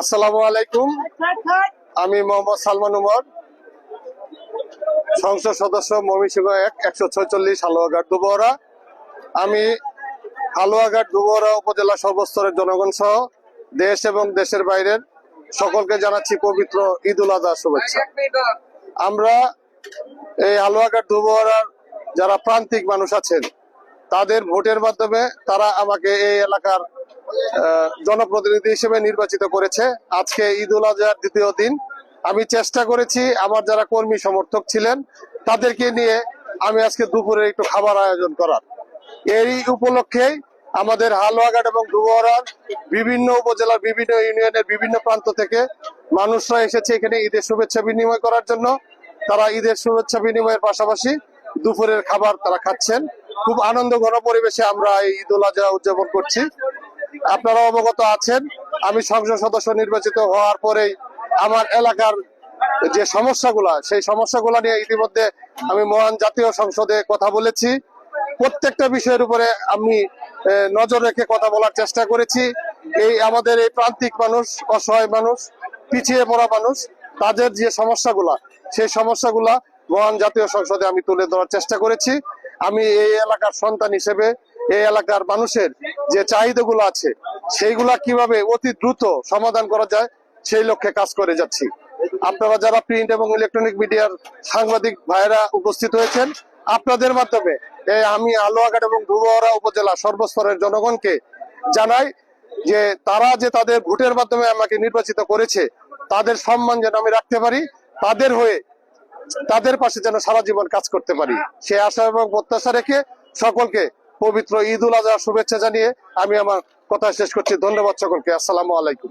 আসসালামু আলাইকুম। আমি মোহাম্মদ সালমান উমর, সংসদ সদস্য ময়মনসিংহ 146 হালুয়াঘাট দুবহরা। আমি হালুয়াঘাট দুবহরা উপজেলা সর্বস্তরের জনগণ সহ দেশ এবং দেশের বাইরের সকলকে জানাচ্ছি পবিত্র ঈদ উল আজহার শুভেচ্ছা। আমরা এই হালুয়াঘাট দুবহরার যারা প্রান্তিক মানুষ আছেন তাদের ভোটের মাধ্যমে তারা আমাকে এই এলাকার জনপ্রতিনিধি হিসেবে নির্বাচিত করেছে। আজকে ঈদ উল আজহার দ্বিতীয় দিন আমি চেষ্টা করেছি আমার যারা কর্মী সমর্থক ছিলেন তাদেরকে নিয়ে আমি আজকে দুপুরে একটু খাবার আয়োজন করার। এই উপলক্ষে আমাদের হালুয়াঘাট এবং দুবহরার বিভিন্ন উপজেলার বিভিন্ন ইউনিয়নের বিভিন্ন প্রান্ত থেকে মানুষরা এসেছে এখানে ঈদের শুভেচ্ছা বিনিময় করার জন্য। তারা ঈদের শুভেচ্ছা বিনিময়ের পাশাপাশি দুপুরের খাবার তারা খাচ্ছেন। খুব আনন্দ ঘন পরিবেশে আমরা এই ঈদ উল আজহা উদযাপন করছি। আপনারা অবগত আছেন আমি সংসদ সদস্য নির্বাচিত হওয়ার পরেই আমার এলাকার যে সমস্যাগুলা সেই সমস্যাগুলা নিয়ে ইতিমধ্যে আমি মহান জাতীয় সংসদে কথা বলেছি। প্রত্যেকটা বিষয়ের উপরে আমি নজর রেখে কথা বলার চেষ্টা করেছি। এই আমাদের এই প্রান্তিক মানুষ, অসহায় মানুষ, পিছিয়ে পড়া মানুষ, তাদের যে সমস্যাগুলা সেই সমস্যাগুলা মহান জাতীয় সংসদে আমি তুলে ধরার চেষ্টা করেছি। আমি এই এলাকার সন্তান হিসেবে এই এলাকার মানুষের যে চাহিদাগুলো আছে সেইগুলা কিভাবে অতি দ্রুত সমাধান করা যায় সেই লক্ষ্যে কাজ করে যাচ্ছি। আপনারা যারা প্রিন্ট এবং ইলেকট্রনিক মিডিয়ার সাংবাদিক ভাইয়েরা উপস্থিত হয়েছেন, আপনাদের মাধ্যমে আমি হালুয়াঘাট এবং দুবহরা উপজেলা সর্বস্তরের জনগণকে জানাই যে তারা যে তাদের ভোটের মাধ্যমে আমাকে নির্বাচিত করেছে তাদের সম্মান যেন আমি রাখতে পারি, তাদের হয়ে তাদের পাশে যেন সারা জীবন কাজ করতে পারি সে আশা এবং প্রত্যাশা রেখে সকলকে পবিত্র ঈদ উল আজহার শুভেচ্ছা জানিয়ে আমি আমার কথা শেষ করছি। ধন্যবাদ সকলকে। আসসালামু আলাইকুম।